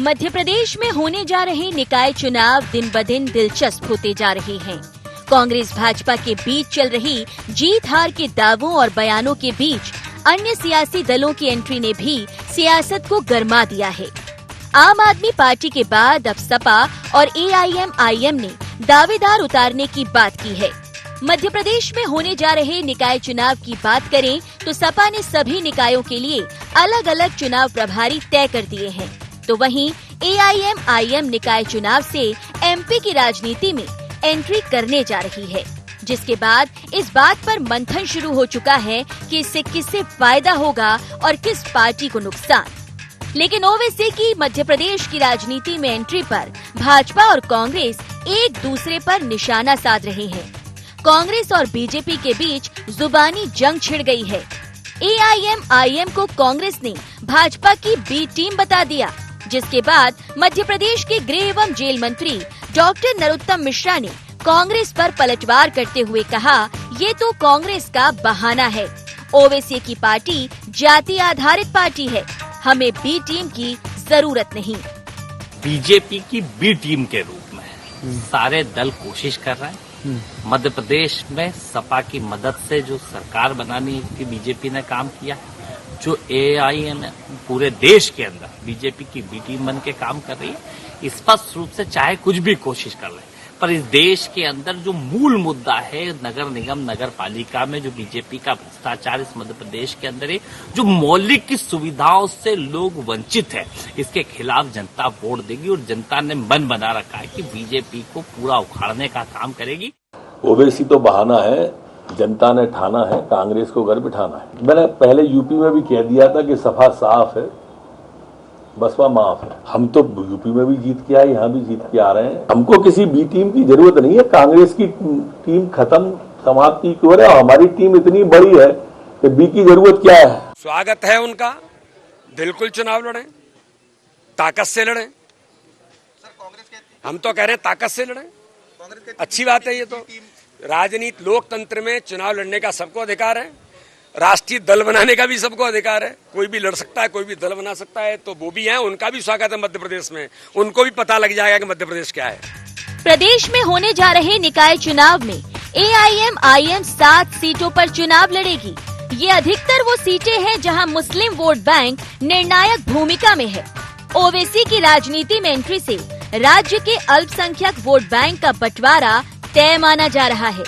मध्य प्रदेश में होने जा रहे निकाय चुनाव दिन ब दिन दिलचस्प होते जा रहे हैं। कांग्रेस भाजपा के बीच चल रही जीत हार के दावों और बयानों के बीच अन्य सियासी दलों की एंट्री ने भी सियासत को गरमा दिया है। आम आदमी पार्टी के बाद अब सपा और एआईएमआईएम ने दावेदार उतारने की बात की है। मध्य प्रदेश में होने जा रहे निकाय चुनाव की बात करें तो सपा ने सभी निकायों के लिए अलग अलग चुनाव प्रभारी तय कर दिए हैं, तो वहीं एआईएमआईएम निकाय चुनाव से एमपी की राजनीति में एंट्री करने जा रही है, जिसके बाद इस बात पर मंथन शुरू हो चुका है कि इससे किससे फायदा होगा और किस पार्टी को नुकसान। लेकिन ओवैसी की मध्य प्रदेश की राजनीति में एंट्री पर भाजपा और कांग्रेस एक दूसरे पर निशाना साध रहे हैं। कांग्रेस और बीजेपी के बीच जुबानी जंग छिड़ गई है। एआईएमआईएम को कांग्रेस ने भाजपा की बी टीम बता दिया, जिसके बाद मध्य प्रदेश के गृह एवं जेल मंत्री डॉक्टर नरोत्तम मिश्रा ने कांग्रेस पर पलटवार करते हुए कहा, ये तो कांग्रेस का बहाना है। ओवैसी की पार्टी जाति आधारित पार्टी है, हमें बी टीम की जरूरत नहीं। बीजेपी की बी टीम के रूप में सारे दल कोशिश कर रहे हैं। मध्य प्रदेश में सपा की मदद से जो सरकार बनाने की बीजेपी ने काम किया, जो एआईएम पूरे देश के अंदर बीजेपी की बी टीम बन के काम कर रही है, स्पष्ट रूप से चाहे कुछ भी कोशिश कर ले, पर इस देश के अंदर जो मूल मुद्दा है नगर निगम नगर पालिका में जो बीजेपी का भ्रष्टाचार इस मध्य प्रदेश के अंदर है, जो मौलिक की सुविधाओं से लोग वंचित है, इसके खिलाफ जनता वोट देगी और जनता ने मन बना रखा है कि बीजेपी को पूरा उखाड़ने का काम करेगी। ओवैसी तो बहाना है, जनता ने ठाना है, कांग्रेस को घर बिठाना है। मैंने पहले यूपी में भी कह दिया था कि सपा साफ है, बसपा माफ है। हम तो यूपी में भी जीत के आए, यहाँ भी जीत के आ रहे हैं। हमको किसी बी टीम की जरूरत नहीं है। कांग्रेस की टीम खत्म समाप्ति की ओर है और हमारी टीम इतनी बड़ी है कि बी की जरूरत क्या है। स्वागत है उनका, बिल्कुल चुनाव लड़ें, ताकत से लड़ें। हम तो कह रहे हैं ताकत से लड़ें, अच्छी बात है। ये तो राजनीति लोकतंत्र में चुनाव लड़ने का सबको अधिकार है, राष्ट्रीय दल बनाने का भी सबको अधिकार है। कोई भी लड़ सकता है, कोई भी दल बना सकता है, तो वो भी हैं, उनका भी स्वागत है मध्य प्रदेश में। उनको भी पता लग जाएगा कि मध्य प्रदेश क्या है। प्रदेश में होने जा रहे निकाय चुनाव में एआईएमआईएम 7 सीटों पर चुनाव लड़ेगी। ये अधिकतर वो सीटें हैं जहां मुस्लिम वोट बैंक निर्णायक भूमिका में है। ओवैसी की राजनीति में एंट्री से राज्य के अल्पसंख्यक वोट बैंक का बंटवारा तय माना जा रहा है।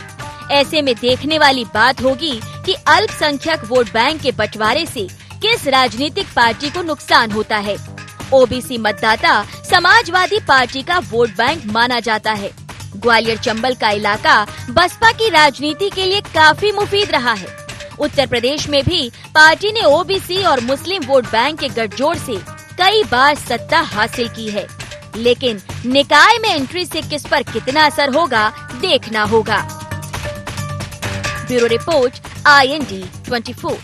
ऐसे में देखने वाली बात होगी कि अल्पसंख्यक वोट बैंक के बंटवारे से किस राजनीतिक पार्टी को नुकसान होता है। ओबीसी मतदाता समाजवादी पार्टी का वोट बैंक माना जाता है। ग्वालियर चंबल का इलाका बसपा की राजनीति के लिए काफी मुफीद रहा है। उत्तर प्रदेश में भी पार्टी ने ओबीसी और मुस्लिम वोट बैंक के गठजोड़ से कई बार सत्ता हासिल की है, लेकिन निकाय में एंट्री से किस पर कितना असर होगा देखना होगा। Bureau report IND 24।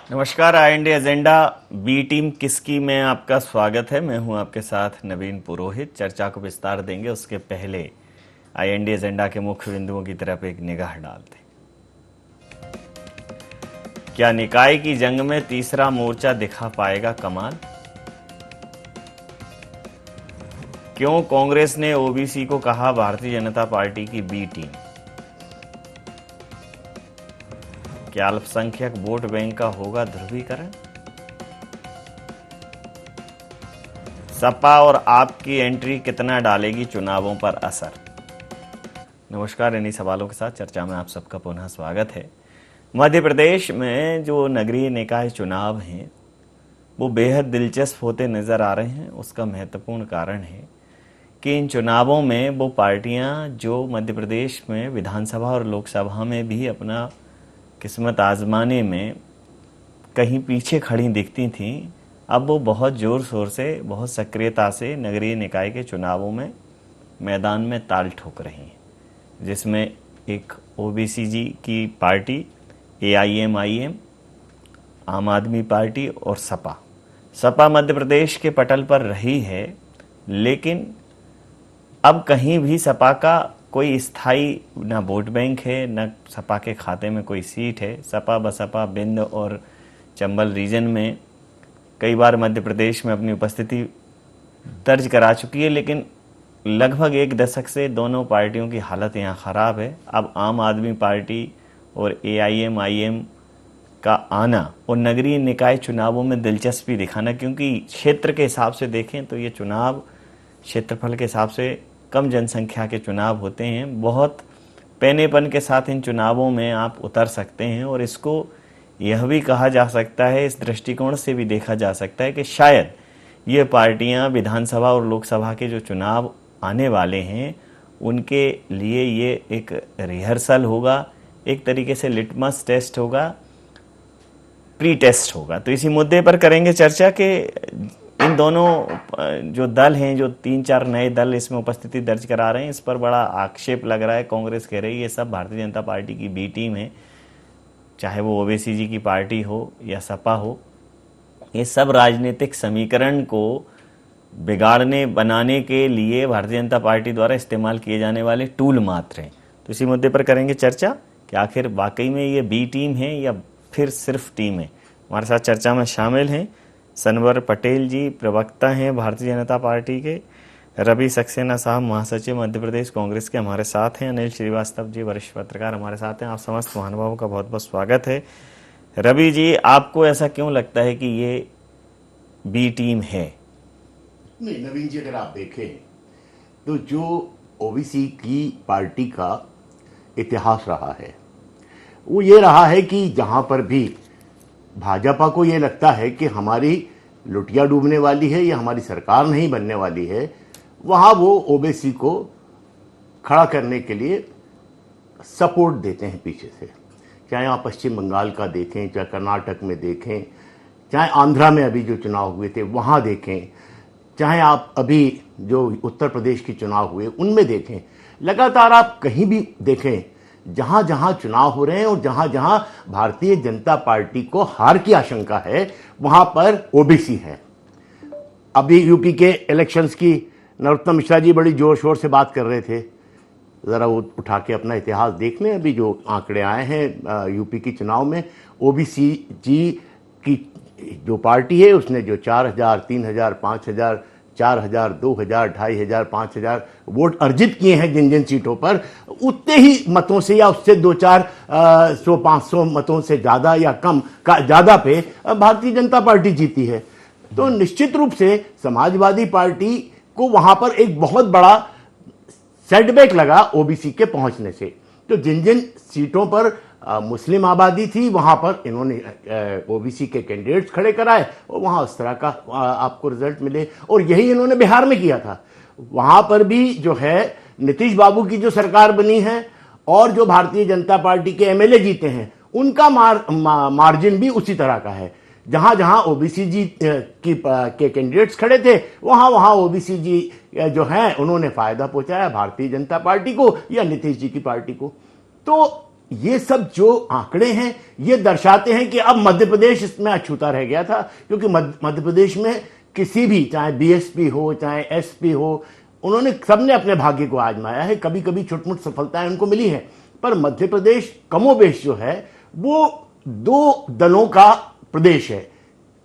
नमस्कार, IND एजेंडा बी टीम किसकी में आपका स्वागत है। मैं हूं आपके साथ नवीन पुरोहित। चर्चा को विस्तार देंगे, उसके पहले IND एजेंडा के मुख्य बिंदुओं की तरफ एक निगाह डालते। क्या निकाय की जंग में तीसरा मोर्चा दिखा पाएगा कमाल? क्यों कांग्रेस ने ओबीसी को कहा भारतीय जनता पार्टी की बी टीम? क्या अल्पसंख्यक वोट बैंक का होगा ध्रुवीकरण? सपा और आप की एंट्री कितना डालेगी चुनावों पर असर? नमस्कार, इन्हीं सवालों के साथ चर्चा में आप सबका पुनः स्वागत है। मध्य प्रदेश में जो नगरीय निकाय चुनाव हैं वो बेहद दिलचस्प होते नजर आ रहे हैं। उसका महत्वपूर्ण कारण है कि इन चुनावों में वो पार्टियां जो मध्य प्रदेश में विधानसभा और लोकसभा में भी अपना किस्मत आजमाने में कहीं पीछे खड़ी दिखती थीं, अब वो बहुत जोर शोर से, बहुत सक्रियता से नगरीय निकाय के चुनावों में मैदान में ताल ठोक रही हैं, जिसमें एक ओबीसी जी की पार्टी एआईएमआईएम, आम आदमी पार्टी और सपा मध्य प्रदेश के पटल पर रही है, लेकिन अब कहीं भी सपा का कोई स्थायी ना वोट बैंक है, न सपा के खाते में कोई सीट है। सपा बसपा बिंद और चंबल रीजन में कई बार मध्य प्रदेश में अपनी उपस्थिति दर्ज करा चुकी है, लेकिन लगभग एक दशक से दोनों पार्टियों की हालत यहाँ ख़राब है। अब आम आदमी पार्टी और AIM का आना और नगरीय निकाय चुनावों में दिलचस्पी दिखाना, क्योंकि क्षेत्र के हिसाब से देखें तो ये चुनाव क्षेत्रफल के हिसाब से कम जनसंख्या के चुनाव होते हैं। बहुत पैनेपन के साथ इन चुनावों में आप उतर सकते हैं और इसको यह भी कहा जा सकता है, इस दृष्टिकोण से भी देखा जा सकता है कि शायद ये पार्टियां विधानसभा और लोकसभा के जो चुनाव आने वाले हैं उनके लिए ये एक रिहर्सल होगा, एक तरीके से लिटमस टेस्ट होगा, प्री टेस्ट होगा। तो इसी मुद्दे पर करेंगे चर्चा कि इन दोनों जो दल हैं, जो 3-4 नए दल इसमें उपस्थिति दर्ज करा रहे हैं, इस पर बड़ा आक्षेप लग रहा है। कांग्रेस कह रही है ये सब भारतीय जनता पार्टी की बी टीम है, चाहे वो ओवैसी जी की पार्टी हो या सपा हो। ये सब राजनीतिक समीकरण को बिगाड़ने बनाने के लिए भारतीय जनता पार्टी द्वारा इस्तेमाल किए जाने वाले टूल मात्र हैं। तो इसी मुद्दे पर करेंगे चर्चा कि आखिर वाकई में ये बी टीम है या फिर सिर्फ टीम है। हमारे साथ चर्चा में शामिल हैं सनवर पटेल जी, प्रवक्ता हैं भारतीय जनता पार्टी के, रवि सक्सेना साहब महासचिव मध्य प्रदेश कांग्रेस के हमारे साथ हैं, अनिल श्रीवास्तव जी वरिष्ठ पत्रकार हमारे साथ हैं। आप समस्त महानुभावों का बहुत बहुत स्वागत है। रवि जी, आपको ऐसा क्यों लगता है कि ये बी टीम है? नहीं नवीन जी, अगर आप देखें तो जो ओबीसी की पार्टी का इतिहास रहा है वो ये रहा है कि जहां पर भी भाजपा को ये लगता है कि हमारी लुटिया डूबने वाली है या हमारी सरकार नहीं बनने वाली है, वहां वो ओबीसी को खड़ा करने के लिए सपोर्ट देते हैं पीछे से। चाहे आप पश्चिम बंगाल का देखें, चाहे कर्नाटक में देखें, चाहे आंध्रा में अभी जो चुनाव हुए थे वहाँ देखें, चाहे आप अभी जो उत्तर प्रदेश के चुनाव हुए उनमें देखें, लगातार आप कहीं भी देखें जहाँ जहाँ चुनाव हो रहे हैं और जहाँ जहाँ भारतीय जनता पार्टी को हार की आशंका है वहाँ पर ओबीसी है। अभी यूपी के इलेक्शंस की नरोत्तम मिश्रा जी बड़ी जोर शोर से बात कर रहे थे, ज़रा वो उठा के अपना इतिहास देख लें। अभी जो आंकड़े आए हैं यूपी के चुनाव में, ओबीसी जी की जो पार्टी है उसने जो 4,000, 3,000, 5,000, 4,000, 2,000, 2,500, 5,000 वोट अर्जित किए हैं जिन जिन सीटों पर, उतने ही मतों से या उससे 200-400-500 मतों से ज़्यादा या कम का ज़्यादा पे भारतीय जनता पार्टी जीती है। तो निश्चित रूप से समाजवादी पार्टी को वहाँ पर एक बहुत बड़ा सेटबैक लगा ओबीसी के पहुंचने से। तो जिन जिन सीटों पर मुस्लिम आबादी थी वहां पर इन्होंने ओबीसी के कैंडिडेट्स खड़े कराए और वहां उस तरह का आपको रिजल्ट मिले। और यही इन्होंने बिहार में किया था। वहां पर भी जो है नीतीश बाबू की जो सरकार बनी है और जो भारतीय जनता पार्टी के एमएलए जीते हैं उनका मार्जिन भी उसी तरह का है। जहां जहां ओबीसी जी के कैंडिडेट्स खड़े थे वहां वहां ओबीसी जी जो हैं उन्होंने फायदा पहुंचाया भारतीय जनता पार्टी को या नीतीश जी की पार्टी को। तो ये सब जो आंकड़े हैं ये दर्शाते हैं कि अब मध्य प्रदेश इसमें अछूता रह गया था, क्योंकि मध्य प्रदेश में किसी भी, चाहे बीएसपी हो चाहे एसपी हो, उन्होंने सबने अपने भाग्य को आजमाया है। कभी कभी छोट-मोट सफलताएं उनको मिली हैं, पर मध्य प्रदेश कमोबेश जो है वो दो दलों का प्रदेश है,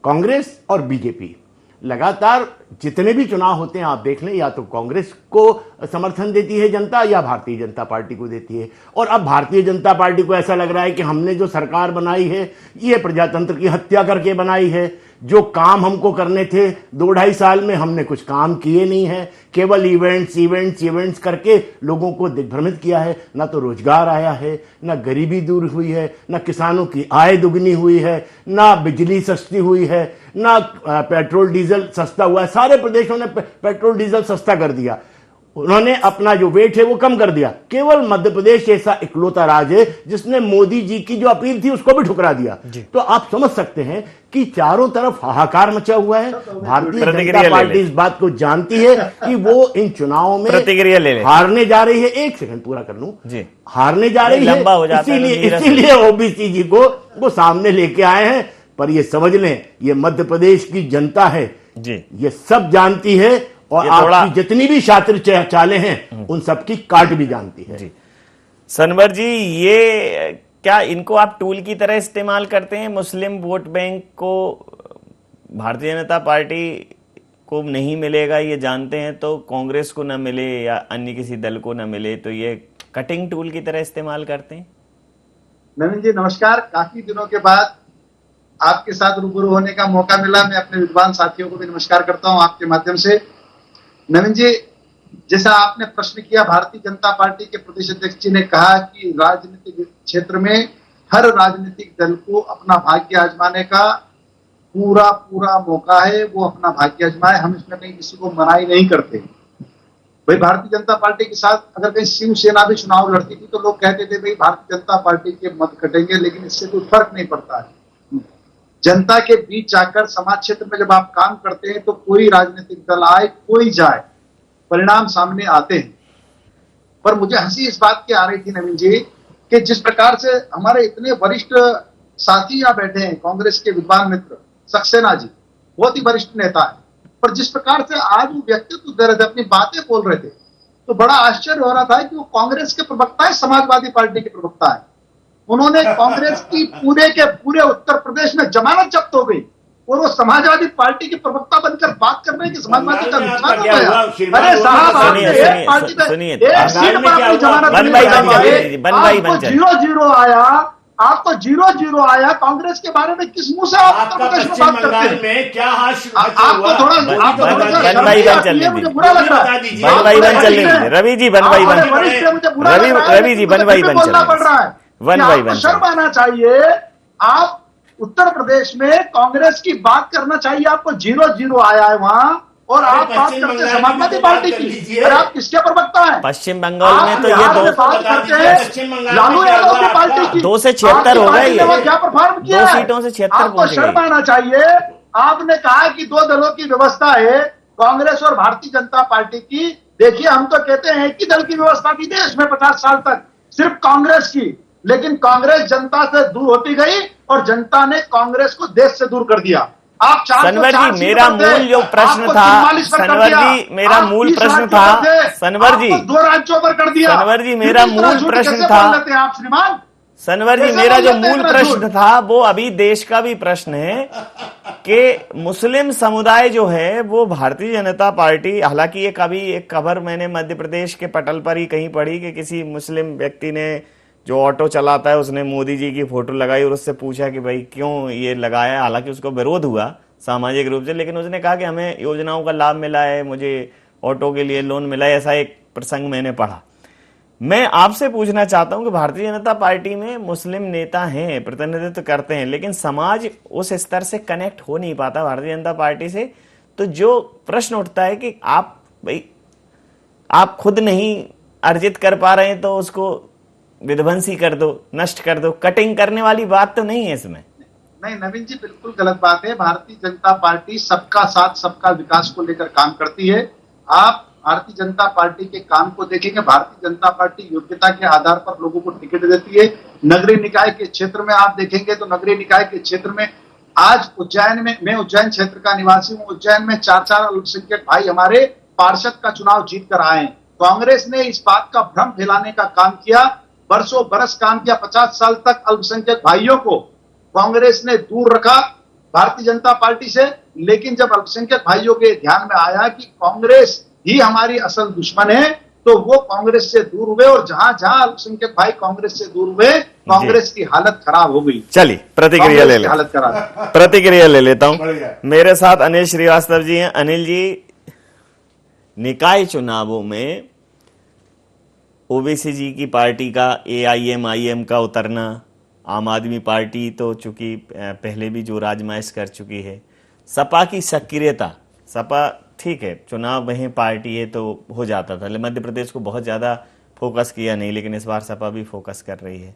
कांग्रेस और बीजेपी। लगातार जितने भी चुनाव होते हैं आप देख लें, या तो कांग्रेस को समर्थन देती है जनता या भारतीय जनता पार्टी को देती है। और अब भारतीय जनता पार्टी को ऐसा लग रहा है कि हमने जो सरकार बनाई है ये प्रजातंत्र की हत्या करके बनाई है। जो काम हमको करने थे 2-2.5 साल में हमने कुछ काम किए नहीं है, केवल इवेंट्स करके लोगों को दिग्भ्रमित किया है। ना तो रोजगार आया है, ना गरीबी दूर हुई है, ना किसानों की आय दुगनी हुई है, ना बिजली सस्ती हुई है, ना पेट्रोल डीजल सस्ता हुआ है। सारे प्रदेशों ने पेट्रोल डीजल सस्ता कर दिया, उन्होंने अपना जो वेट है वो कम कर दिया। केवल मध्य प्रदेश ऐसा इकलौता राज्य है जिसने मोदी जी की जो अपील थी उसको भी ठुकरा दिया। तो आप समझ सकते हैं कि चारों तरफ हाहाकार मचा हुआ है। भारतीय जनता पार्टी इस बात को जानती है कि वो इन चुनावों में हारने जा रही है। एक सेकंड पूरा कर लूं, हारने जा रही है, इसीलिए ओबीसी जी को वो सामने लेके आए हैं। पर ये समझ लें, ये मध्य प्रदेश की जनता है, ये सब जानती है और ये थोड़ा आपकी जितनी भी छात्र चालें हैं उन सबकी काट भी जानती है। जी सनवर जी, ये क्या इनको आप टूल की तरह इस्तेमाल करते हैं? मुस्लिम वोट बैंक को भारतीय जनता पार्टी को नहीं मिलेगा ये जानते हैं, तो कांग्रेस को न मिले या अन्य किसी दल को न मिले, तो ये कटिंग टूल की तरह इस्तेमाल करते हैं। नवीन जी नमस्कार। काफी दिनों के बाद आपके साथ रूबरू होने का मौका मिला। मैं अपने विद्वान साथियों को भी नमस्कार करता हूं आपके माध्यम से। नवीन जी, जैसा आपने प्रश्न किया, भारतीय जनता पार्टी के प्रदेश अध्यक्ष जी ने कहा कि राजनीतिक क्षेत्र में हर राजनीतिक दल को अपना भाग्य आजमाने का पूरा मौका है, वो अपना भाग्य आजमाए। हम इसमें कहीं किसी को मनाही नहीं करते। भाई भारतीय जनता पार्टी के साथ अगर कहीं शिवसेना भी चुनाव लड़ती थी तो लोग कहते थे भाई भारतीय जनता पार्टी के मत कटेंगे, लेकिन इससे कोई फर्क नहीं पड़ता है। जनता के बीच जाकर समाज क्षेत्र में जब आप काम करते हैं तो कोई राजनीतिक दल आए कोई जाए, परिणाम सामने आते हैं। पर मुझे हंसी इस बात की आ रही थी नवीन जी कि जिस प्रकार से हमारे इतने वरिष्ठ साथी यहाँ बैठे हैं, कांग्रेस के विद्वान मित्र सक्सेना जी बहुत ही वरिष्ठ नेता है, पर जिस प्रकार से आज वो व्यक्तित्व दे रहे थे, अपनी बातें बोल रहे थे, तो बड़ा आश्चर्य हो रहा था कि वो कांग्रेस के प्रवक्ता है, समाजवादी पार्टी के प्रवक्ता है। उन्होंने कांग्रेस की पूरे उत्तर प्रदेश में जमानत जब्त हो गई और वो समाजवादी पार्टी के प्रवक्ता बनकर बात कर रहे हैं कि समाजवादी का नुकसान हो गया। अरे साहब, आपने एक पार्टी में एक सीट पर अपनी जमानत आपको 0-0 आया, आपको 0-0 आया। कांग्रेस के बारे में किस मुंह से आप उत्तर प्रदेश में बात करते हैं? क्या आपको थोड़ा मुझे बुरा लग रहा है। रवि जी बनवाई बोलना पड़ रहा है। आपको शर्म आना चाहिए। आप उत्तर प्रदेश में कांग्रेस की बात करना चाहिए। आपको 0-0 आया है वहां और आप बात करते हैं समाजवादी पार्टी की। और आप किसके प्रवक्ता हैं? पश्चिम बंगाल में तो ये बात करते हैं लालू यादव की पार्टी की। 2 से 76 हो गए, क्या परफॉर्म किया 2 सीटों से 76 आपको शर्म आना चाहिए। आपने कहा कि 2 दलों की व्यवस्था है, कांग्रेस और भारतीय जनता पार्टी की। देखिए, हम तो कहते हैं कि दल की व्यवस्था थी देश में 50 साल तक, सिर्फ कांग्रेस की। लेकिन कांग्रेस जनता से दूर होती गई और जनता ने कांग्रेस को देश से दूर कर दिया। आप सनवर जी, मेरा मूल जो प्रश्न था, सनवर जी मेरा मूल प्रश्न था, सनवर जी 2 राज्यों पर कर दिया। सनवर जी मेरा मूल प्रश्न था, आप श्रीमान सनवर जी मेरा जो मूल प्रश्न था वो अभी देश का भी प्रश्न है कि मुस्लिम समुदाय जो है वो भारतीय जनता पार्टी, हालांकि एक अभी एक खबर मैंने मध्य प्रदेश के पटल पर ही कहीं पढ़ी कि किसी मुस्लिम व्यक्ति ने, जो ऑटो चलाता है, उसने मोदी जी की फोटो लगाई और उससे पूछा कि भाई क्यों ये लगाया। हालांकि उसको विरोध हुआ सामाजिक रूप से, लेकिन उसने कहा कि हमें योजनाओं का लाभ मिला है, मुझे ऑटो के लिए लोन मिला है। ऐसा एक प्रसंग मैंने पढ़ा। मैं आपसे पूछना चाहता हूं कि भारतीय जनता पार्टी में मुस्लिम नेता हैं, प्रतिनिधित्व करते हैं, लेकिन समाज उस स्तर से कनेक्ट हो नहीं पाता भारतीय जनता पार्टी से। तो जो प्रश्न उठता है कि आप खुद नहीं अर्जित कर पा रहे हैं तो उसको विध्वंसी कर दो, नष्ट कर दो। कटिंग करने वाली बात तो नहीं है इसमें। नहीं नवीन जी, बिल्कुल गलत बात है। भारतीय जनता पार्टी सबका साथ सबका विकास को लेकर काम करती है। आप भारतीय जनता पार्टी के काम को देखेंगे, भारतीय जनता पार्टी योग्यता के आधार पर लोगों को टिकट देती है। नगरीय निकाय के क्षेत्र में आप देखेंगे तो नगरीय निकाय के क्षेत्र में आज उज्जैन में, मैं उज्जैन क्षेत्र का निवासी हूँ, उज्जैन में 4 अल्पसंख्यक भाई हमारे पार्षद का चुनाव जीत कर आए। कांग्रेस ने इस बात का भ्रम फैलाने का काम किया, बरसों बरस काम किया। 50 साल तक अल्पसंख्यक भाइयों को कांग्रेस ने दूर रखा भारतीय जनता पार्टी से। लेकिन जब अल्पसंख्यक भाइयों के ध्यान में आया कि कांग्रेस ही हमारी असल दुश्मन है, तो वो कांग्रेस से दूर हुए और जहां जहां अल्पसंख्यक भाई कांग्रेस से दूर हुए, कांग्रेस की हालत खराब हो गई। चलिए प्रतिक्रिया ले लेता हूं। मेरे साथ अनिल श्रीवास्तव जी हैं। अनिल जी, निकाय चुनावों में ओबीसी जी की पार्टी का, AIM का उतरना, आम आदमी पार्टी तो चूंकि पहले भी जो आजमाइश कर चुकी है, सपा की सक्रियता, सपा ठीक है चुनाव में पार्टी है तो हो जाता था, मध्य प्रदेश को बहुत ज़्यादा फोकस किया नहीं, लेकिन इस बार सपा भी फोकस कर रही है।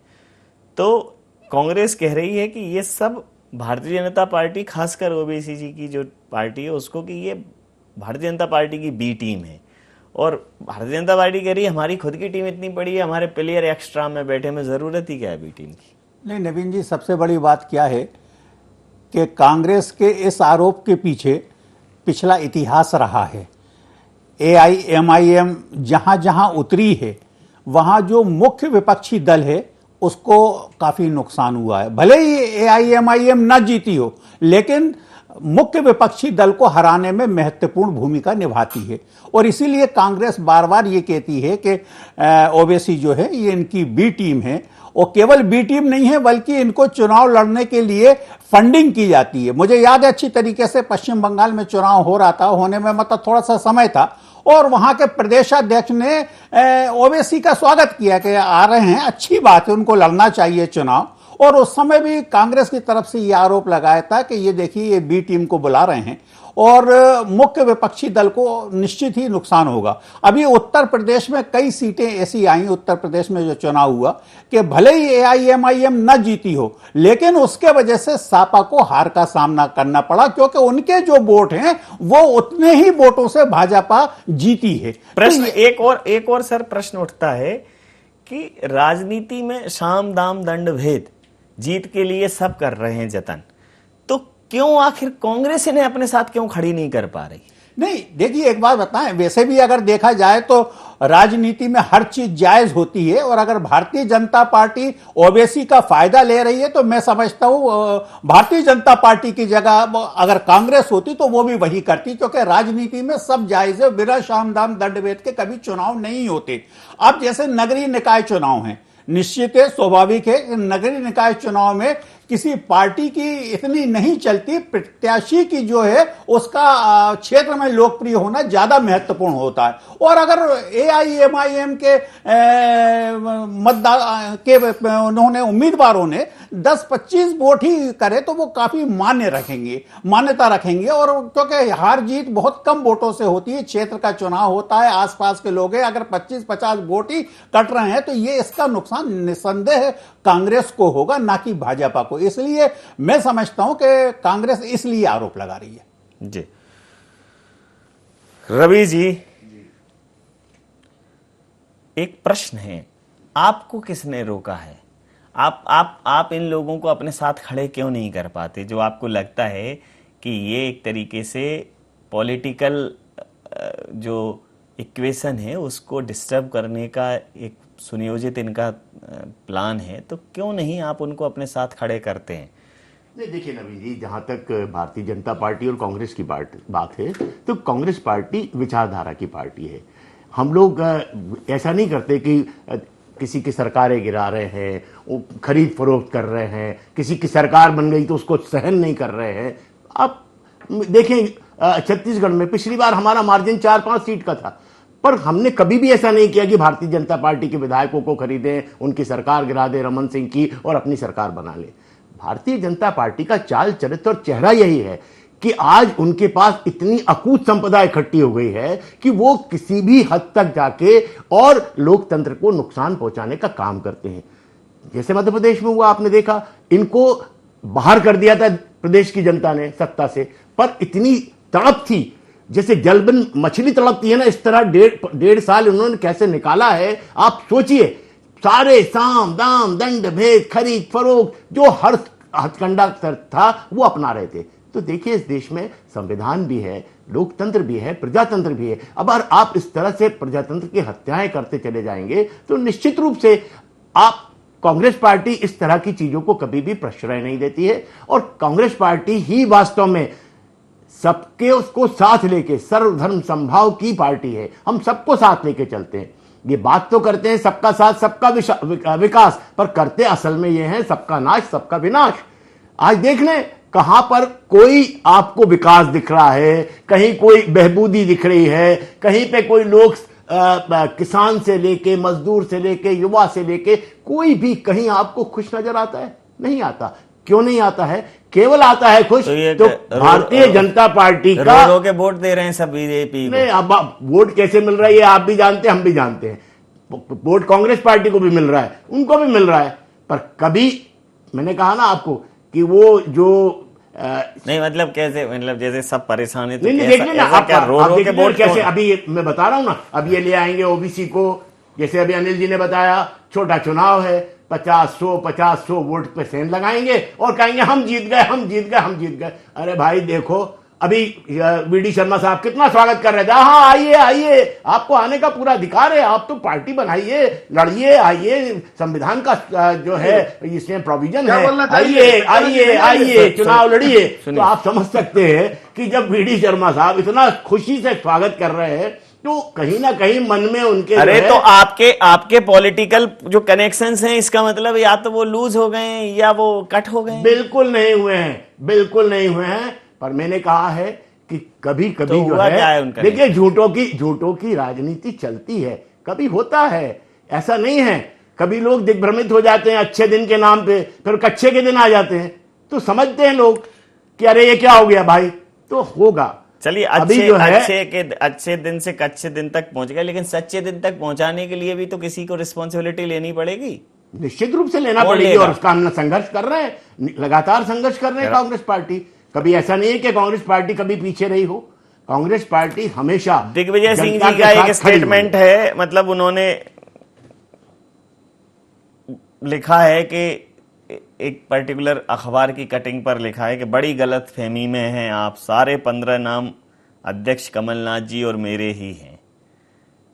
तो कांग्रेस कह रही है कि ये सब भारतीय जनता पार्टी, खासकर ओबीसी जी की जो पार्टी है उसको, कि ये भारतीय जनता पार्टी की बी टीम है। और भारतीय जनता पार्टी कह रही है हमारी खुद की टीम इतनी बड़ी है, हमारे प्लेयर एक्स्ट्रा में बैठे, में ज़रूरत ही क्या है बी टीम की। नहीं नवीन जी, सबसे बड़ी बात क्या है कि कांग्रेस के इस आरोप के पीछे पिछला इतिहास रहा है AIMIM जहां जहां उतरी है वहां जो मुख्य विपक्षी दल है उसको काफी नुकसान हुआ है। भले ही AIMIM न जीती हो, लेकिन मुख्य विपक्षी दल को हराने में महत्वपूर्ण भूमिका निभाती है। और इसीलिए कांग्रेस बार बार ये कहती है कि ओवैसी जो है ये इनकी बी टीम है। और केवल बी टीम नहीं है, बल्कि इनको चुनाव लड़ने के लिए फंडिंग की जाती है। मुझे याद है अच्छी तरीके से पश्चिम बंगाल में चुनाव हो रहा था, होने में मतलब थोड़ा सा समय था, और वहां के प्रदेशाध्यक्ष ने ओवैसी का स्वागत किया कि आ रहे हैं, अच्छी बात है, उनको लड़ना चाहिए चुनाव। और उस समय भी कांग्रेस की तरफ से यह आरोप लगाया था कि ये देखिए ये बी टीम को बुला रहे हैं और मुख्य विपक्षी दल को निश्चित ही नुकसान होगा। अभी उत्तर प्रदेश में कई सीटें ऐसी आई, उत्तर प्रदेश में जो चुनाव हुआ, कि भले ही AIMIM न जीती हो, लेकिन उसके वजह से सपा को हार का सामना करना पड़ा, क्योंकि उनके जो वोट हैं वो उतने ही वोटों से भाजपा जीती है। प्रश्न एक और सर प्रश्न उठता है कि राजनीति में साम दाम दंड भेद, जीत के लिए सब कर रहे हैं जतन, तो क्यों आखिर कांग्रेस इन्हें अपने साथ क्यों खड़ी नहीं कर पा रही? नहीं, देखिए एक बात बताएं, वैसे भी अगर देखा जाए तो राजनीति में हर चीज जायज होती है, और अगर भारतीय जनता पार्टी ओवैसी का फायदा ले रही है तो मैं समझता हूं भारतीय जनता पार्टी की जगह अगर कांग्रेस होती तो वो भी वही करती, क्योंकि राजनीति में सब जायज है, बिना साम दाम दंड भेद के कभी चुनाव नहीं होते। अब जैसे नगरीय निकाय चुनाव है, निश्चित है, स्वाभाविक है, नगरीय निकाय चुनाव में किसी पार्टी की इतनी नहीं चलती, प्रत्याशी की जो है उसका क्षेत्र में लोकप्रिय होना ज्यादा महत्वपूर्ण होता है। और अगर AIMIM के मतदान के उन्होंने उम्मीदवारों ने 10-25 वोट ही करे तो वो काफी मान्यता रखेंगे। और क्योंकि हार जीत बहुत कम वोटों से होती है, क्षेत्र का चुनाव होता है, आसपास के लोग हैं, अगर 25-50 वोट ही कट रहे हैं तो ये इसका नुकसान निस्संदेह कांग्रेस को होगा, ना कि भाजपा को। इसलिए मैं समझता हूं कि कांग्रेस इसलिए आरोप लगा रही है। जी रवि जी, एक प्रश्न है, आपको किसने रोका है? आप इन लोगों को अपने साथ खड़े क्यों नहीं कर पाते, जो आपको लगता है कि ये एक तरीके से पॉलिटिकल जो इक्वेशन है उसको डिस्टर्ब करने का एक सुनियोजित इनका प्लान है, तो क्यों नहीं आप उनको अपने साथ खड़े करते हैं? नहीं, देखिए नवीन जी, जहाँ तक भारतीय जनता पार्टी और कांग्रेस की बात है, तो कांग्रेस पार्टी विचारधारा की पार्टी है। हम लोग ऐसा नहीं करते कि किसी की सरकारें गिरा रहे हैं, वो खरीद फरोख्त कर रहे हैं, किसी की सरकार बन गई तो उसको सहन नहीं कर रहे हैं। आप देखें, छत्तीसगढ़ में पिछली बार हमारा मार्जिन 4-5 सीट का था, पर हमने कभी भी ऐसा नहीं किया कि भारतीय जनता पार्टी के विधायकों को खरीदें, उनकी सरकार गिरा दें रमन सिंह की और अपनी सरकार बना ले। भारतीय जनता पार्टी का चाल चरित्र और चेहरा यही है कि आज उनके पास इतनी अकूत संपदा इकट्ठी हो गई है कि वो किसी भी हद तक जाके और लोकतंत्र को नुकसान पहुंचाने का काम करते हैं। जैसे मध्य प्रदेश में हुआ, आपने देखा, इनको बाहर कर दिया था प्रदेश की जनता ने सत्ता से, पर इतनी तड़प थी, जैसे जलबन मछली तड़पती है ना, इस तरह डेढ़ साल उन्होंने कैसे निकाला है। आप सोचिए, सारे साम दाम दंड भेद, खरीद फरोख्त, जो हर हथकंडा था वो अपना रहे थे। तो देखिए, इस देश में संविधान भी है, लोकतंत्र भी है, प्रजातंत्र भी है। अब अगर आप इस तरह से प्रजातंत्र की हत्याएं करते चले जाएंगे तो निश्चित रूप से आप कांग्रेस पार्टी इस तरह की चीजों को कभी भी प्रश्रय नहीं देती है। और कांग्रेस पार्टी ही वास्तव में सबके उसको साथ लेके सर्वधर्म समभाव की पार्टी है। हम सबको साथ लेके चलते हैं। ये बात तो करते हैं सबका साथ सबका विकास, पर करते असल में ये है सबका नाश सबका विनाश। आज देख लें, कहां पर कोई आपको विकास दिख रहा है, कहीं कोई बहबूदी दिख रही है, कहीं पे कोई लोग किसान से लेके मजदूर से लेके युवा से लेके कोई भी कहीं आपको खुश नजर आता है? नहीं आता। क्यों नहीं आता है? केवल आता है खुश तो भारतीय जनता पार्टी का रो के वोट दे रहे हैं सब बीजेपी। नहीं, अब वोट कैसे मिल रहा है ये आप भी जानते हैं, हम भी जानते हैं। वोट कांग्रेस पार्टी को भी मिल रहा है, उनको भी मिल रहा है, पर कभी मैंने कहा ना आपको कि वो जो नहीं, मतलब कैसे, मतलब जैसे सब परेशान है तो नहीं, देखिए ना आप रो के वोट कैसे, अभी मैं बता रहा हूं ना, अब ये ले आएंगे ओबीसी को, जैसे अभी अनिल जी ने बताया, छोटा चुनाव है, 50-100 वोट पे सेंध लगाएंगे और कहेंगे हम जीत गए, हम जीत गए, हम जीत गए। अरे भाई देखो, अभी वीडी शर्मा साहब कितना स्वागत कर रहे थे, हाँ आइए आइए, आपको आने का पूरा अधिकार है, आप तो पार्टी बनाइए, लड़िए, आइए, संविधान का जो है इसमें प्रोविजन है, आइए आइए आइए चुनाव लड़िए। तो आप समझ सकते हैं कि जब वीडी शर्मा साहब इतना खुशी से स्वागत कर रहे हैं तो कहीं ना कहीं मन में उनके, अरे तो आपके पॉलिटिकल जो कनेक्शंस हैं, इसका मतलब या तो वो लूज हो गए या वो कट हो गए। बिल्कुल नहीं हुए हैं, बिल्कुल नहीं हुए हैं। पर मैंने कहा है कि कभी कभी तो जो है, देखिए झूठों की राजनीति चलती है, कभी होता है, ऐसा नहीं है। कभी लोग दिग्भ्रमित हो जाते हैं अच्छे दिन के नाम पे, फिर कच्चे के दिन आ जाते हैं, तो समझते हैं लोग कि अरे ये क्या हो गया भाई, तो होगा। चलिए अच्छे दिन से कच्चे दिन तक पहुंच गए, लेकिन सच्चे दिन तक पहुंचाने के लिए भी तो किसी को रिस्पॉन्सिबिलिटी लेनी पड़ेगी। निश्चित रूप से लेना पड़ेगी, और उसका हम संघर्ष कर रहे हैं, लगातार संघर्ष कर रहे हैं कांग्रेस पार्टी। कभी ऐसा नहीं है कि कांग्रेस पार्टी कभी पीछे रही हो, कांग्रेस पार्टी हमेशा। दिग्विजय सिंह जी का एक स्टेटमेंट है, मतलब उन्होंने लिखा है कि एक पर्टिकुलर अखबार की कटिंग पर लिखा है कि बड़ी गलतफहमी में हैं आप, सारे 15 नाम अध्यक्ष कमलनाथ जी और मेरे ही हैं।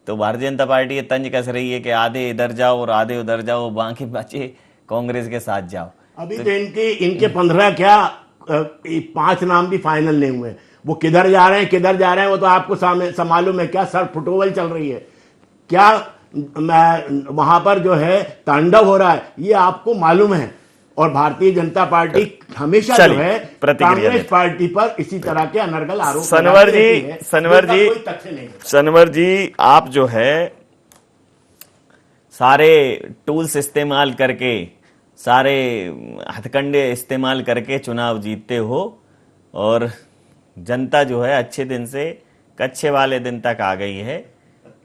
तो भारतीय जनता पार्टी ये तंज कस रही है कि आधे इधर जाओ और आधे उधर जाओ, बाकी बचे कांग्रेस के साथ जाओ। अभी तो इनके 15 क्या 5 नाम भी फाइनल नहीं हुए, वो किधर जा रहे हैं वो तो आपको मालूम है। क्या सर फुटबॉल चल रही है, क्या वहां पर जो है तांडव हो रहा है, ये आपको मालूम है। और भारतीय जनता पार्टी हमेशा जो है कांग्रेस पार्टी पर इसी तरह के अनर्गल आरोप। सनवर जी आप जो है सारे टूल्स इस्तेमाल करके, सारे हथकंडे इस्तेमाल करके चुनाव जीतते हो, और जनता जो है अच्छे दिन से कच्चे वाले दिन तक आ गई है,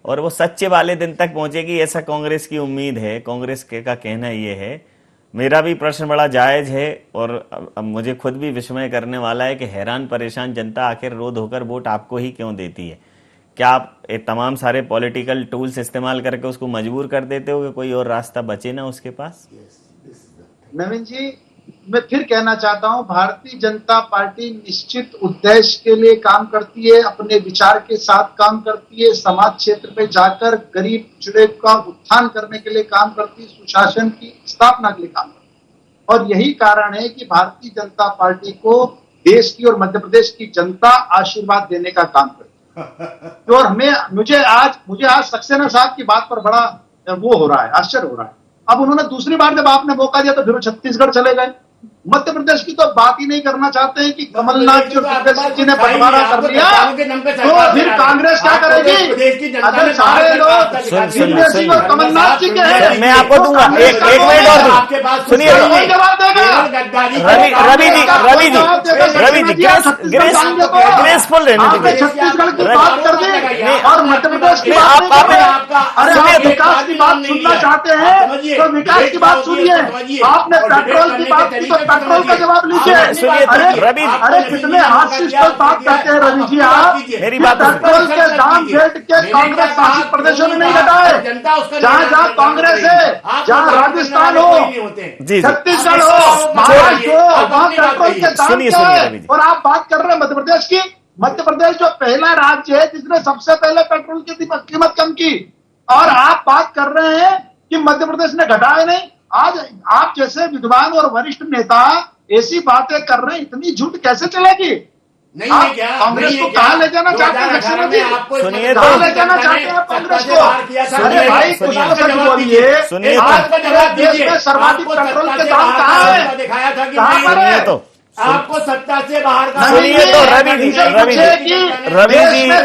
और वो सच्चे वाले दिन तक पहुंचेगी, ऐसा कांग्रेस की उम्मीद है। कांग्रेस का कहना ये है। मेरा भी प्रश्न बड़ा जायज है, और अब मुझे खुद भी विस्मय करने वाला है कि हैरान परेशान जनता आखिर रो धोकर वोट आपको ही क्यों देती है। क्या आप तमाम सारे पॉलिटिकल टूल्स इस्तेमाल करके उसको मजबूर कर देते हो कि कोई और रास्ता बचे ना उसके पास? नवीन जी, मैं फिर कहना चाहता हूं, भारतीय जनता पार्टी निश्चित उद्देश्य के लिए काम करती है, अपने विचार के साथ काम करती है, समाज क्षेत्र में जाकर गरीब पिछड़े का उत्थान करने के लिए काम करती है, सुशासन की स्थापना के लिए काम करती है। और यही कारण है कि भारतीय जनता पार्टी को देश की और मध्य प्रदेश की जनता आशीर्वाद देने का काम करती है। और मुझे आज सक्सेना साहब की बात पर बड़ा वो हो रहा है, आश्चर्य हो रहा है। अब उन्होंने दूसरी बार जब आपने मौका दिया तो फिर छत्तीसगढ़ चले गए। मध्य प्रदेश की तो बात ही नहीं करना चाहते हैं कि कमलनाथ जी ने बंटवारा कर लिया, तो फिर कांग्रेस क्या करेगी? अगर सारे लोग दिग्विजय सिंह और कमलनाथ जी के हैं, मैं आपको दूंगा एक मिनट और सुनिए। रवि जी ग्रेसफुल रहने छत्तीसगढ़ की बात कर दी और मध्य प्रदेश की बात। अरे विकास की बात सुनना चाहते हैं तो विकास की बात सुनिए। आपने पेट्रोल की बात तो पेट्रोल का जवाब लीजिए। अरे कितने हास्यास्पद बात करते हैं रवि जी आप। मेरी बात, पेट्रोल के दाम रेट के कांग्रेस शासित प्रदेशों में नहीं घटाए। जहाँ कांग्रेस है, जहाँ राजस्थान हो, छत्तीसगढ़ हो, महाराष्ट्र हो, वहाँ पेट्रोल के दाम क्या है? और आप बात कर रहे हैं मध्य प्रदेश की। मध्य प्रदेश जो पहला राज्य है जिसने सबसे पहले पेट्रोल की कीमत कम की, और आप बात कर रहे हैं कि मध्य प्रदेश ने घटाए नहीं। आज आप जैसे विद्वान और वरिष्ठ नेता ऐसी बातें कर रहे हैं, इतनी झूठ कैसे चलेगी? नहीं है क्या? कांग्रेस को कहां ले जाना चाहते हैं? सुनिए, कहां ले जाना चाहते हैं कांग्रेस को? अरे भाई कुछ सच बोलिए। आज देश में सर्वाधिक पेट्रोल के दाम कहाँ है? दिखाया था कि कहां पर है? तो आपको सत्ता से बाहर का सुनिए तो रवि जी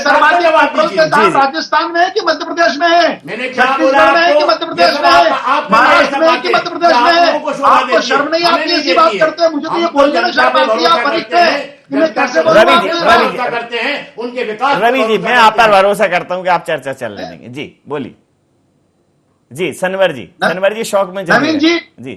सर्वाधिक पेट्रोल के दाम राजस्थान में है कि मध्य प्रदेश में है? छत्तीसगढ़ में है कि मध्य प्रदेश में है? महाराष्ट्र में है कि मध्य प्रदेश में है? आपको शर्म नहीं आती ऐसी बात करते हैं? मुझे तो ये बोलने में शर्म आती है। आप वरिष्ठ हैं, कैसे करते हैं उनके विकास। रवि जी मैं आप पर भरोसा करता हूँ कि आप चर्चा चलने देंगे। जी बोलिए। जी सनवर जी शौक में नवीन जी,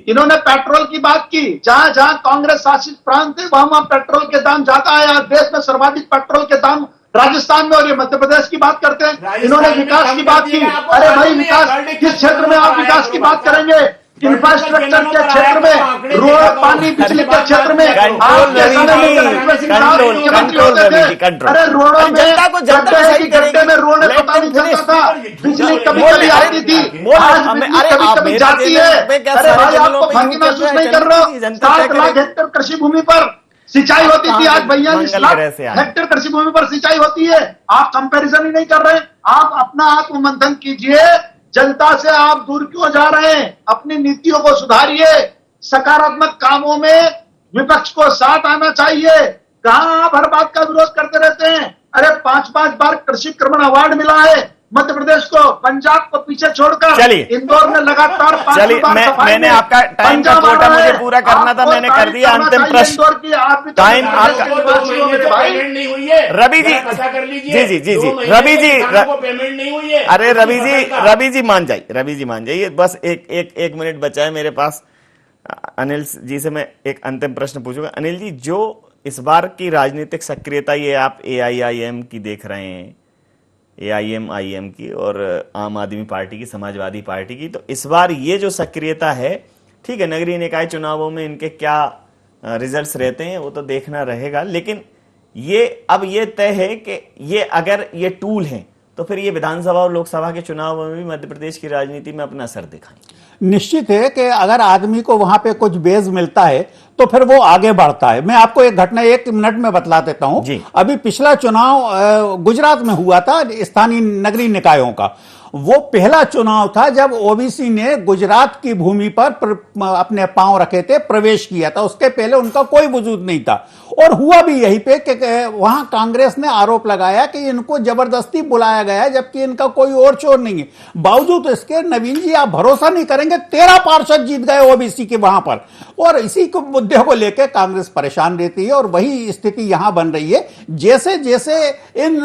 इन्होंने पेट्रोल की बात की। जहां जहां कांग्रेस शासित प्रांत है वहां पेट्रोल के दाम ज्यादा है। देश में सर्वाधिक पेट्रोल के दाम राजस्थान में, और ये मध्य प्रदेश की बात करते हैं। इन्होंने विकास की बात की। अरे भाई विकास किस क्षेत्र में आप विकास की बात करेंगे? इंफ्रास्ट्रक्चर के क्षेत्र में, रोड, पानी, बिजली के क्षेत्र में आपके समय में कंट्रोल अरे रोडों में गड्ढे में रोड पता नहीं चलता था, बिजली कभी कभी आती थी, आज बिजली कभी कभी जाती है। अरे भाई आपको भाग्य महसूस नहीं कर रहे हो? 7 लाख हेक्टेयर कृषि भूमि पर सिंचाई होती थी, आज 42 लाख हेक्टेयर कृषि भूमि पर सिंचाई होती है। आप कंपैरिजन ही नहीं कर रहे। आप अपना आत्ममंथन कीजिए, जनता से आप दूर क्यों जा रहे हैं? अपनी नीतियों को सुधारिए, सकारात्मक कामों में विपक्ष को साथ आना चाहिए। कहां आप हर बात का विरोध करते रहते हैं? अरे 5-5 बार कृषि कर्मण अवार्ड मिला है मध्य प्रदेश को, पंजाब को पीछे छोड़कर इंदौर में लगातार 5 बार मैंने आपका टाइम का कोटा मुझे पूरा करना था, मैंने कर दिया। अंतिम प्रश्न, टाइम आपका नहीं हुई है। रवि जी जी रवि जी पेमेंट नहीं हुई है। अरे रवि जी मान जाइए, बस एक मिनट बचा है मेरे पास। अनिल जी से मैं एक अंतिम प्रश्न पूछूंगा। अनिल जी, जो इस बार की राजनीतिक सक्रियता, ये आप AIIM की देख रहे हैं, AIM की और आम आदमी पार्टी की, समाजवादी पार्टी की, तो इस बार ये जो सक्रियता है, ठीक है, नगरीय निकाय चुनावों में इनके क्या रिजल्ट्स रहते हैं वो तो देखना रहेगा, लेकिन ये अब ये तय है कि ये अगर ये टूल हैं तो फिर ये विधानसभा और लोकसभा के चुनाव में भी मध्य प्रदेश की राजनीति में अपना असर दिखाएंगे। निश्चित है कि अगर आदमी को वहां पे कुछ बेस मिलता है तो फिर वो आगे बढ़ता है। मैं आपको एक घटना 1 मिनट में बतला देता हूं। अभी पिछला चुनाव गुजरात में हुआ था, स्थानीय नगरीय निकायों का। वो पहला चुनाव था जब ओबीसी ने गुजरात की भूमि पर अपने पांव रखे थे, प्रवेश किया था। उसके पहले उनका कोई वजूद नहीं था। और हुआ भी यहीं पे कि वहां कांग्रेस ने आरोप लगाया कि इनको जबरदस्ती बुलाया गया है, जबकि इनका कोई और चोर नहीं है। बावजूद इसके, नवीन जी आप भरोसा नहीं करेंगे, 13 पार्षद जीत गए ओबीसी के वहां पर। और इसी को मुद्दे को लेकर कांग्रेस परेशान रहती है और वही स्थिति यहां बन रही है। जैसे जैसे इन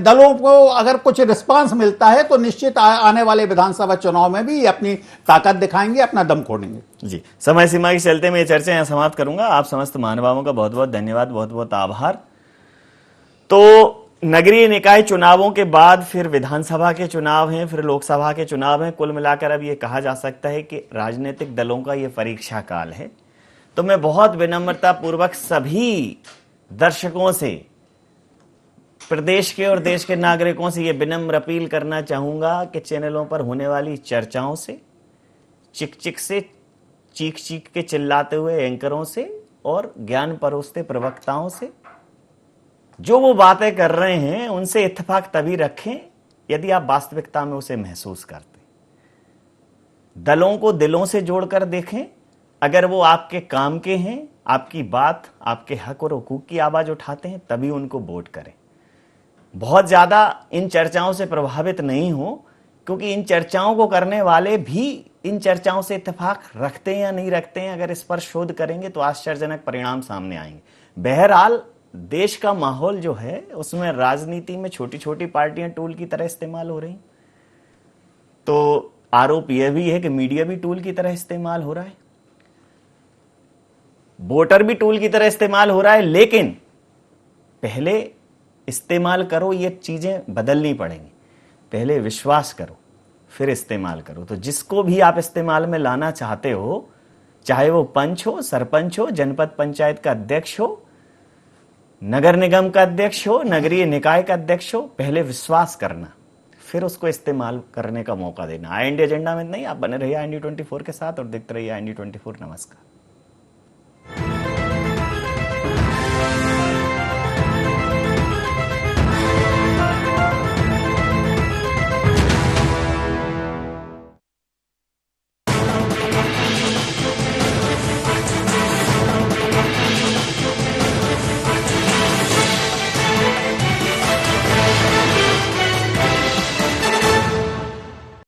दलों को अगर कुछ रिस्पांस मिलता है तो निश्चित आने वाले विधानसभा चुनाव में भी अपनी ताकत दिखाएंगे, अपना दम खोलेंगे। जी, समय सीमा के चलते मैं ये चर्चा यहां समाप्त करूंगा। आप समस्त महानुभावों का बहुत बहुत धन्यवाद, बहुत बहुत आभार। तो नगरीय निकाय चुनावों के बाद फिर विधानसभा के चुनाव हैं, फिर लोकसभा के चुनाव हैं। कुल मिलाकर अब ये कहा जा सकता है कि राजनीतिक दलों का ये परीक्षा काल है। तो मैं बहुत विनम्रता पूर्वक सभी दर्शकों से, प्रदेश के और देश के नागरिकों से ये विनम्र अपील करना चाहूंगा कि चैनलों पर होने वाली चर्चाओं से, चिक से, चीख के चिल्लाते हुए एंकरों से और ज्ञान परोसते प्रवक्ताओं से जो वो बातें कर रहे हैं उनसे इत्तेफाक तभी रखें यदि आप वास्तविकता में उसे महसूस करते। दलों को दिलों से जोड़कर देखें। अगर वो आपके काम के हैं, आपकी बात, आपके हक और हुकूक की आवाज उठाते हैं, तभी उनको वोट करें। बहुत ज्यादा इन चर्चाओं से प्रभावित नहीं हो, क्योंकि इन चर्चाओं को करने वाले भी इन चर्चाओं से इत्तेफाक रखते हैं या नहीं रखते हैं, अगर इस पर शोध करेंगे तो आश्चर्यजनक परिणाम सामने आएंगे। बहरहाल देश का माहौल जो है उसमें राजनीति में छोटी छोटी पार्टियां टूल की तरह इस्तेमाल हो रही, तो आरोप यह भी है कि मीडिया भी टूल की तरह इस्तेमाल हो रहा है, वोटर भी टूल की तरह इस्तेमाल हो रहा है। लेकिन पहले इस्तेमाल करो, ये चीजें बदलनी पड़ेंगी। पहले विश्वास करो, फिर इस्तेमाल करो। तो जिसको भी आप इस्तेमाल में लाना चाहते हो, चाहे वो पंच हो, सरपंच हो, जनपद पंचायत का अध्यक्ष हो, नगर निगम का अध्यक्ष हो, नगरीय निकाय का अध्यक्ष हो, पहले विश्वास करना, फिर उसको इस्तेमाल करने का मौका देना। IND एजेंडा में नहीं, आप बने रहिए IND 24 के साथ और देखते रहिए IND 24। नमस्कार।